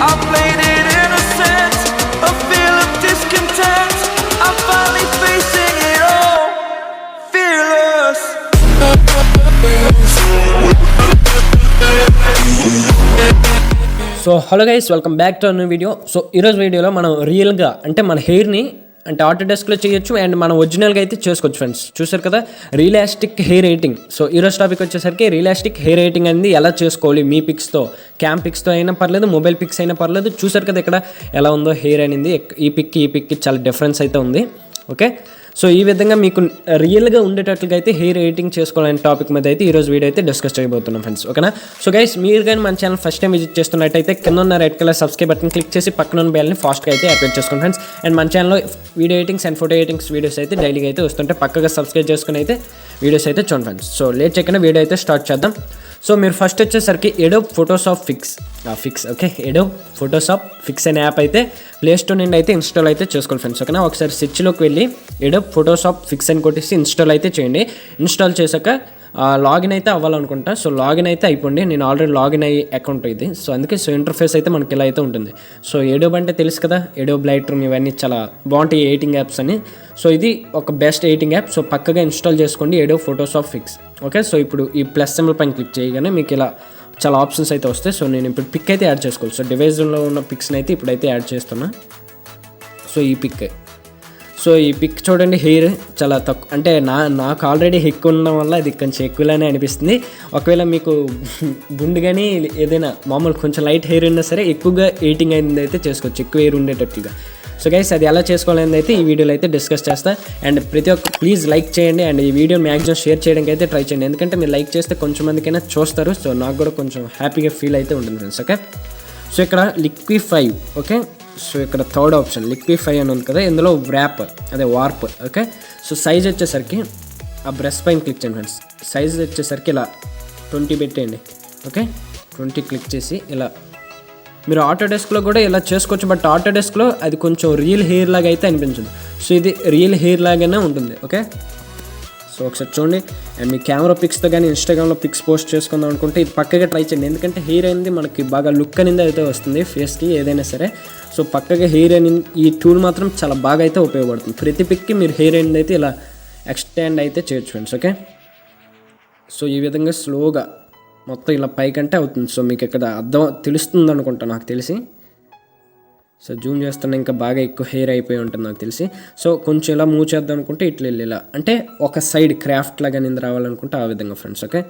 I played it innocent, a feel of discontent. I'm finally facing it all, fearless. So hello guys, welcome back to new video. So ఈరోజు వీడియోలో మనం రియల్గా అంటే మన హెయిర్ని అంటే ఆటోడెస్క్లో చేయొచ్చు అండ్ మనం ఒరిజినల్గా అయితే చేసుకోవచ్చు ఫ్రెండ్స్. చూసారు కదా రియలిస్టిక్ హెయిర్ ఎడిటింగ్. సో ఈరోజు టాపిక్ వచ్చేసరికి రియలిస్టిక్ హెయిర్ ఎడిటింగ్ అనేది ఎలా చేసుకోవాలి మీ పిక్స్తో, క్యామ్ పిక్స్తో అయినా పర్లేదు, మొబైల్ పిక్స్ అయినా పర్లేదు. చూసారు కదా ఇక్కడ ఎలా ఉందో హెయిర్ అనేది, ఈ పిక్కి చాలా డిఫరెన్స్ అయితే ఉంది. ఓకే, సో ఈ విధంగా మీకు రియల్గా ఉండేటట్లుగా అయితే హెయిర్ ఎడిటింగ్ చేసుకోవాలనే టాపిక్ మీద అయితే ఈరోజు వీడియో అయితే డిస్కస్ చేయబోతున్నాం ఫ్రెండ్స్. ఓకేనా? సో గైస్, మీరు కానీ మన ఛానల్ ఫస్ట్ టైం విజిట్ చేస్తున్నట్టయితే కింద ఉన్న red colour subscribe button click చేసి పక్కన ఉన్న బెల్ని ఫాస్ట్గా అయితే యాక్టివేట్ చేసుకోండి ఫ్రెండ్స్. అండ్ మన ఛానల్లో video editings and photo editings videos అయితే డైలీగా అయితే వస్తుంటే పక్కగా సబ్స్క్రైబ్ చేసుకుని అయితే వీడియోస్ అయితే చూడండి ఫ్రెండ్స్. సో లేట్ చేయకుండా వీడియో అయితే స్టార్ట్ చేద్దాం. సో మీరు ఫస్ట్ వచ్చేసరికి Adobe Photoshop fix okay, Adobe Photoshop fix అనే యాప్ అయితే ప్లేస్టోర్ నుండి అయితే ఇన్స్టాల్ అయితే చేసుకోవాలి ఫ్రెండ్స్. ఓకేనా? ఒకసారి సెర్చ్లోకి వెళ్ళి ఎడోబ్ ఫోటోషాప్ ఫిక్స్ అని కొట్టేసి ఇన్స్టాల్ అయితే చేయండి. ఇన్స్టాల్ చేశాక లాగిన్ అయితే అవ్వాలనుకుంటా. సో లాగిన్ అయితే అయిపోండి. నేను ఆల్రెడీ లాగిన్ అయ్యే అకౌంట్ ఇది. సో అందుకే సో ఇంటర్ఫేస్ అయితే మనకి ఇలా అయితే ఉంటుంది. సో ఎడోబ్ అంటే తెలుసు కదా, ఎడోబ్ లైట్రూమ్ ఇవన్నీ చాలా బాగుంటాయి ఎడిటింగ్ యాప్స్ అని. సో ఇది ఒక బెస్ట్ ఎడిటింగ్ యాప్. సో పక్కగా ఇన్స్టాల్ చేసుకోండి Adobe Photoshop fix. Okay, so ఇప్పుడు ఈ ప్లస్ సింబల్ పైన క్లిక్ చేయగానే మీకు ఇలా చాలా ఆప్షన్స్ అయితే వస్తాయి. సో నేను ఇప్పుడు పిక్ అయితే యాడ్ చేసుకోవాలి. సో డివైజ్లో ఉన్న పిక్స్ని అయితే ఇప్పుడైతే యాడ్ చేస్తున్నా. సో ఈ పిక్ చూడండి, హెయిర్ చాలా తక్కువ, అంటే నాకు ఆల్రెడీ ఎక్కువ ఉండడం వల్ల ఇది కొంచెం ఎక్కువగానే అనిపిస్తుంది. ఒకవేళ మీకు గుండు కానీ ఏదైనా మామూలు కొంచెం లైట్ హెయిర్ ఉన్నా సరే ఎక్కువగా ఎడిటింగ్ అయింది అయితే చేసుకోవచ్చు, ఎక్కువ హెయిర్ ఉండేటట్లుగా. సో గైస్, అది ఎలా చేసుకోవాలని అయితే ఈ వీడియోలో అయితే డిస్కస్ చేస్తా. అండ్ ప్రతి ఒక్క ప్లీజ్ లైక్ చేయండి అండ్ ఈ వీడియో మ్యాక్సిమం షేర్ చేయడానికి అయితే ట్రై చేయండి. ఎందుకంటే మీరు లైక్ చేస్తే కొంచెం మందికైనా చూస్తారు. సో నాకు కూడా కొంచెం హ్యాపీగా ఫీల్ అయితే ఉంటుంది ఫ్రెండ్స్. ఓకే, సో ఇక్కడ లిక్విఫై. ఓకే, సో ఇక్కడ థర్డ్ ఆప్షన్ లిక్విఫై అని ఉంది కదా, ఇందులో వార్ప్. ఓకే, సో సైజ్ వచ్చేసరికి ఆ బ్రష్ పైన క్లిక్ చేయండి ఫ్రెండ్స్. సైజ్ వచ్చేసరికి ఇలా 20 పెట్టేయండి. ఓకే, 20 క్లిక్ చేసి ఇలా మీరు ఆటోడెస్క్లో కూడా ఇలా చేసుకోవచ్చు. బట్ ఆటోడెస్క్లో అది కొంచెం రియల్ హెయిర్ లాగా అయితే అనిపించదు. సో ఇది రియల్ హెయిర్ లాగానే ఉంటుంది. ఓకే, సో ఒకసారి చూడండి. అండ్ మీ కెమెరా పిక్స్తో కానీ ఇన్స్టాగ్రామ్లో పిక్స్ పోస్ట్ చేసుకుందాం అనుకుంటే ఇది పక్కగా ట్రై చేయండి. ఎందుకంటే హెయిర్ అనేది మనకి బాగా లుక్ అనేది అయితే వస్తుంది ఫేస్కి ఏదైనా సరే. సో పక్కగా హెయిర్ అనేది ఈ టూల్ మాత్రం చాలా బాగా అయితే ఉపయోగపడుతుంది. ప్రతి పిక్కి మీరు హెయిర్ అనేది అయితే ఇలా ఎక్స్టెండ్ అయితే చేయొచ్చు ఫ్రెండ్స్. ఓకే, సో ఈ విధంగా స్లోగా మొత్తం ఇలా పైకంటే అవుతుంది. సో మీకు ఇక్కడ తెలుస్తుంది అనుకుంటా నాకు తెలిసి. సో జూమ్ చేస్తున్నా, ఇంకా బాగా ఎక్కువ హెయిర్ అయిపోయి ఉంటుంది నాకు తెలిసి. సో కొంచెం ఇలా మూవ్ చేద్దాం అనుకుంటే ఇట్లా వెళ్ళి ఇలా అంటే ఒక సైడ్ క్రాఫ్ట్ లాగా నింద రావాలనుకుంటే ఆ విధంగా ఫ్రెండ్స్. ఓకే,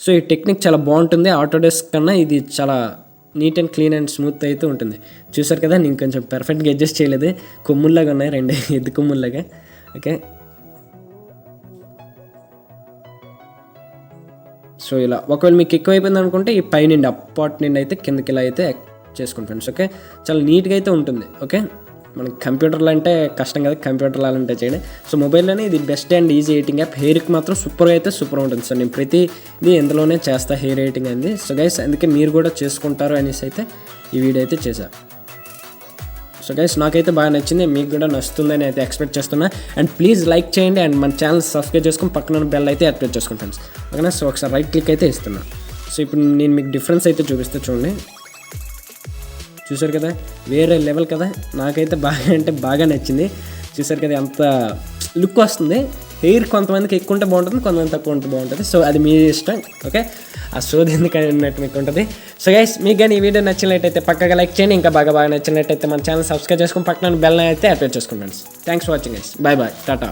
సో ఈ టెక్నిక్ చాలా బాగుంటుంది. ఆటోడెస్క్ కన్నా ఇది చాలా neat and clean and smooth అయితే ఉంటుంది. చూసారు కదా, నేను కొంచెం పర్ఫెక్ట్గా అడ్జస్ట్ చేయలేదు. కొమ్ముల్లాగా ఉన్నాయి, 2 ఎద్దు కొమ్ముల్లాగా. ఓకే, సో ఇలా ఒకవేళ మీకు ఎక్కువ అయిపోయింది అనుకుంటే ఈ పై నుండి అప్పాట్ నుండి అయితే కిందకి ఇలా అయితే చేసుకోండి ఫ్రెండ్స్. ఓకే, చాలా నీట్గా అయితే ఉంటుంది. ఓకే, మనకి కంప్యూటర్లో అంటే కష్టం కదా, కంప్యూటర్లో అంటే చేయండి. సో మొబైల్లోనే ఇది best and easy editing app. హెయిర్కి మాత్రం సూపర్గా అయితే సూపర్ ఉంటుంది. సో నేను ప్రతిదీ ఇందులోనే చేస్తా హెయిర్ ఎడిటింగ్ అనేది. సో గైస్, అందుకే మీరు కూడా చేసుకుంటారు అనేసి అయితే ఈ వీడియో అయితే చేశాను. సో గైస్, నాకైతే బాగా నచ్చింది, మీకు కూడా నచ్చుతుందని అయితే ఎక్స్పెక్ట్ చేస్తున్నా. అండ్ ప్లీజ్ లైక్ చేయండి అండ్ మన ఛానల్ సబ్స్క్రైబ్ చేసుకుని పక్కన బెల్ అయితే యాక్టివేట్ చేసుకోండి ఫ్రెండ్స్. ఓకేనా? సో ఒకసారి రైట్ క్లిక్ అయితే ఇస్తున్నా. సో ఇప్పుడు నేను మీకు డిఫరెన్స్ అయితే చూపిస్తే చూడండి. చూసారు కదా, వేరే లెవెల్ కదా. నాకైతే బాగా నచ్చింది. చూసారు కదా, అంత లుక్ వస్తుంది. హెయిర్ కొంతమందికి ఎక్కువ ఉంటే బాగుంటుంది, కొంతమంది తక్కువ ఉంటే బాగుంటుంది. సో అది మీ ఇష్టం. ఓకే, ఆ సోది ఎందుకన్నట్టు మీకు ఉంటుంది. సో గైస్, మీకు కానీ ఈ వీడియో నచ్చినట్టయితే పక్కగా లైక్ చేయండి. ఇంకా బాగా నచ్చినట్టయితే మన ఛానల్ సబ్స్క్రైబ్ చేసుకుని పక్కన బెల్ అయితే యాక్టివేట్ చేసుకోండి friends. Thanks for watching guys. Bye Tata.